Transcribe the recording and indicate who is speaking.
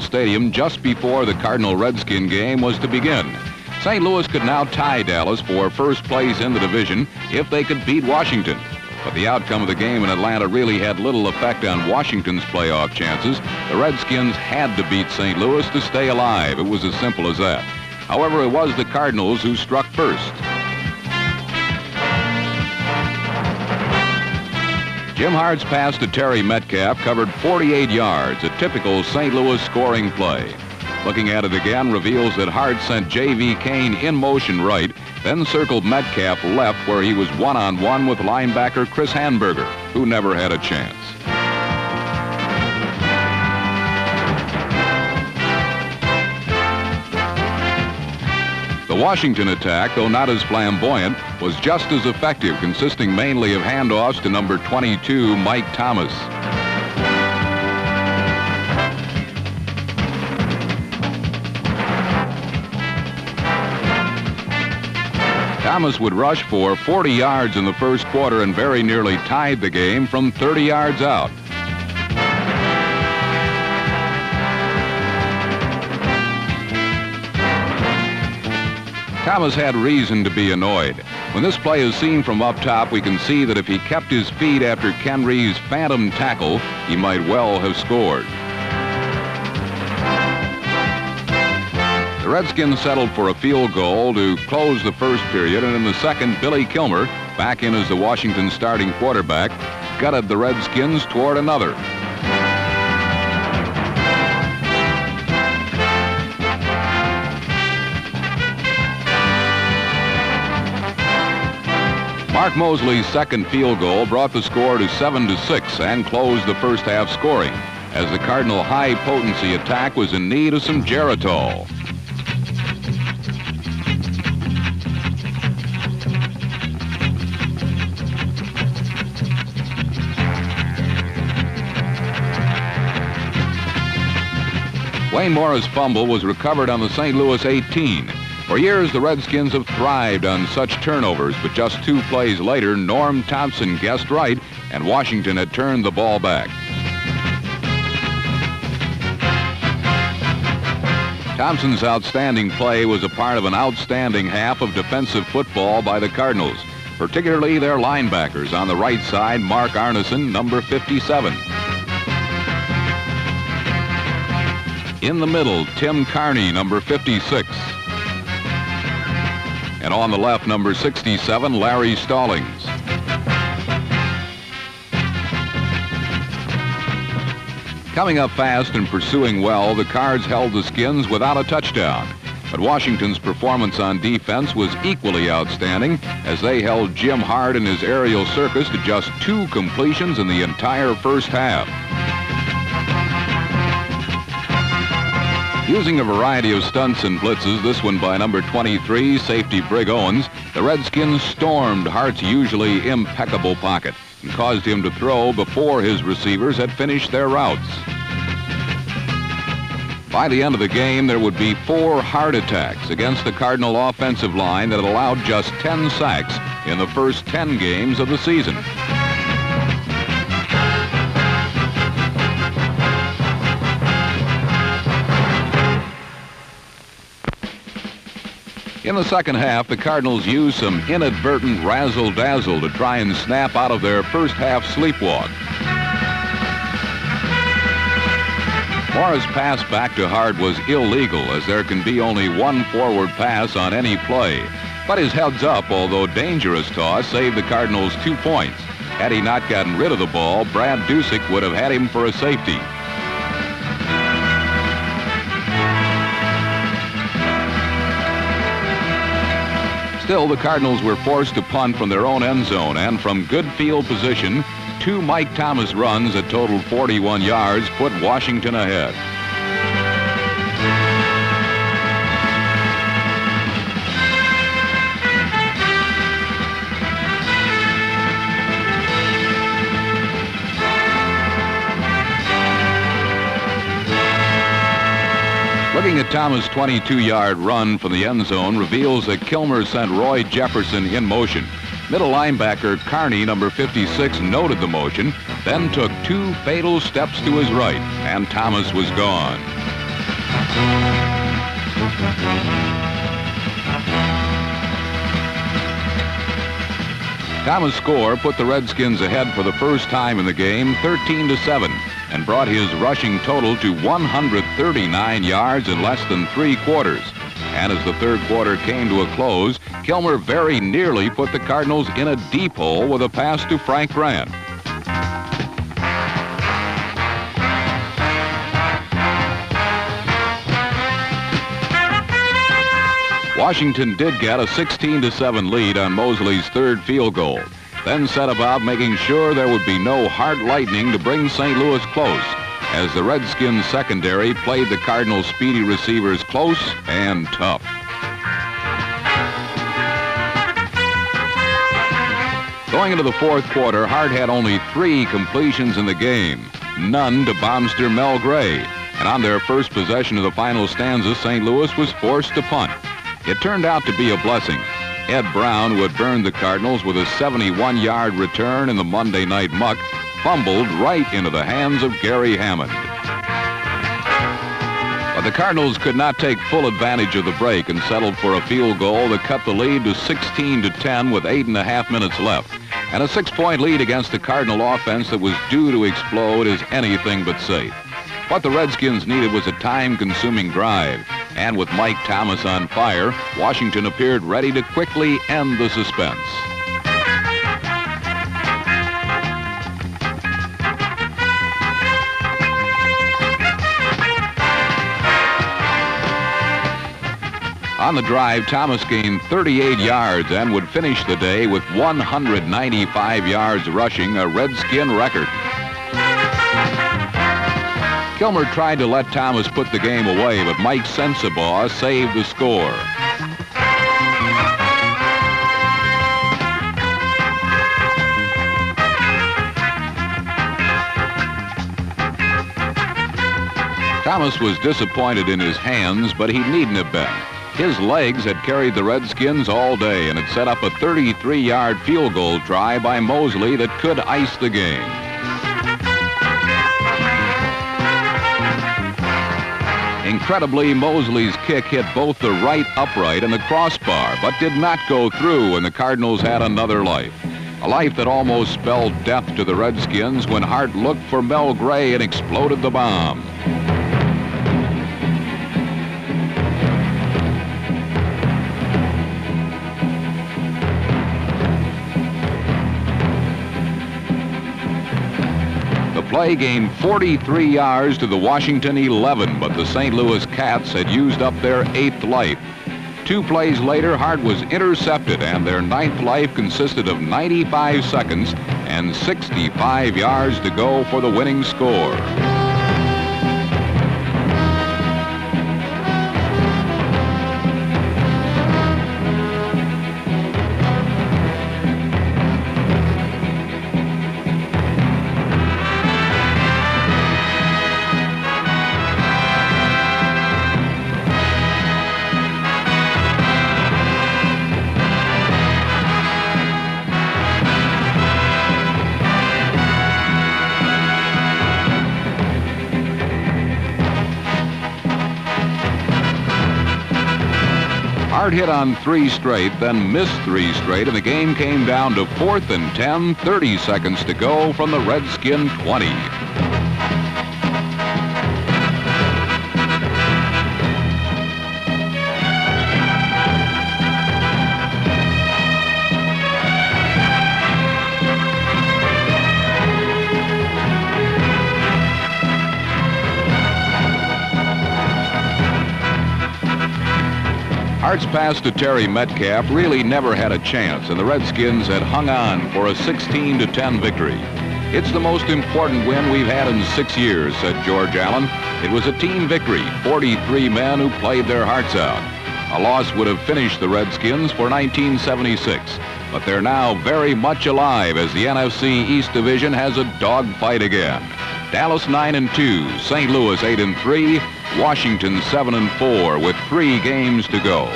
Speaker 1: Stadium just before the Cardinal-Redskin game was to begin. St. Louis could now tie Dallas for first place in the division if they could beat Washington. But the outcome of the game in Atlanta really had little effect on Washington's playoff chances. The Redskins had to beat St. Louis to stay alive. It was as simple as that. However, it was the Cardinals who struck first. Jim Hart's pass to Terry Metcalf covered 48 yards, a typical St. Louis scoring play. Looking at it again reveals that Hart sent J.V. Kane in motion right, then circled Metcalf left where he was one-on-one with linebacker Chris Hanberger, who never had a chance. The Washington attack, though not as flamboyant, was just as effective, consisting mainly of handoffs to number 22, Mike Thomas. Thomas would rush for 40 yards in the first quarter and very nearly tied the game from 30 yards out. Thomas had reason to be annoyed. When this play is seen from up top, we can see that if he kept his feet after Ken Reeves' phantom tackle, he might well have scored. The Redskins settled for a field goal to close the first period, and in the second, Billy Kilmer, back in as the Washington starting quarterback, gutted the Redskins toward another. Mark Mosley's second field goal brought the score to 7-6 and closed the first half scoring, as the Cardinal high-potency attack was in need of some Geritol. Wayne Morris' fumble was recovered on the St. Louis 18. For years, the Redskins have thrived on such turnovers, but just 2 plays later, Norm Thompson guessed right, and Washington had turned the ball back. Thompson's outstanding play was a part of an outstanding half of defensive football by the Cardinals, particularly their linebackers. On the right side, Mark Arneson, number 57. In the middle, Tim Carney, number 56. And on the left, number 67, Larry Stallings. Coming up fast and pursuing well, the Cards held the Skins without a touchdown. But Washington's performance on defense was equally outstanding, as they held Jim Hart and his aerial circus to just 2 completions in the entire first half. Using a variety of stunts and blitzes, this one by number 23, safety Brig Owens, the Redskins stormed Hart's usually impeccable pocket and caused him to throw before his receivers had finished their routes. By the end of the game, there would be 4 Hart attacks against the Cardinal offensive line that allowed just 10 sacks in the first 10 games of the season. In the second half, the Cardinals used some inadvertent razzle-dazzle to try and snap out of their first half sleepwalk. Morris' pass back to Hart was illegal, as there can be only 1 forward pass on any play. But his heads-up, although dangerous toss, saved the Cardinals 2 points. Had he not gotten rid of the ball, Brad Dusick would have had him for a safety. Still, the Cardinals were forced to punt from their own end zone, and from good field position, 2 Mike Thomas runs that totaled 41 yards put Washington ahead. Looking at Thomas' 22-yard run from the end zone reveals that Kilmer sent Roy Jefferson in motion. Middle linebacker Carney, number 56, noted the motion, then took 2 fatal steps to his right, and Thomas was gone. Thomas' score put the Redskins ahead for the first time in the game, 13-7, and brought his rushing total to 139 yards in less than 3 quarters. And as the third quarter came to a close, Kilmer very nearly put the Cardinals in a deep hole with a pass to Frank Grant. Washington did get a 16-7 lead on Mosley's third field goal, then set about making sure there would be no hard lightning to bring St. Louis close, as the Redskins secondary played the Cardinals' speedy receivers close and tough. Going into the fourth quarter, Hart had only 3 completions in the game, none to bombster Mel Gray, and on their first possession of the final stanza, St. Louis was forced to punt. It turned out to be a blessing. Ed Brown, who had burned the Cardinals with a 71-yard return in the Monday night muck, fumbled right into the hands of Gary Hammond. But the Cardinals could not take full advantage of the break and settled for a field goal that cut the lead to 16-10 with 8.5 minutes left. And a 6-point lead against the Cardinal offense that was due to explode is anything but safe. What the Redskins needed was a time-consuming drive. And with Mike Thomas on fire, Washington appeared ready to quickly end the suspense. On the drive, Thomas gained 38 yards and would finish the day with 195 yards rushing, a Redskin record. Kilmer tried to let Thomas put the game away, but Mike Sensabaugh saved the score. Thomas was disappointed in his hands, but he needn't have been. His legs had carried the Redskins all day and had set up a 33-yard field goal try by Mosley that could ice the game. Incredibly, Mosley's kick hit both the right upright and the crossbar, but did not go through, and the Cardinals had another life. A life that almost spelled death to the Redskins when Hart looked for Mel Gray and exploded the bomb. The play gained 43 yards to the Washington 11, but the St. Louis Cats had used up their 8th life. 2 plays later, Hart was intercepted, and their 9th life consisted of 95 seconds and 65 yards to go for the winning score. Hart hit on 3 straight, then missed 3 straight, and the game came down to 4th and 10, 30 seconds to go from the Redskin 20. Hart's pass to Terry Metcalf really never had a chance, and the Redskins had hung on for a 16-10 victory. It's the most important win we've had in 6 years, said George Allen. It was a team victory, 43 men who played their hearts out. A loss would have finished the Redskins for 1976, but they're now very much alive as the NFC East Division has a dogfight again. Dallas 9-2, St. Louis 8-3, Washington 7-4 with 3 games to go.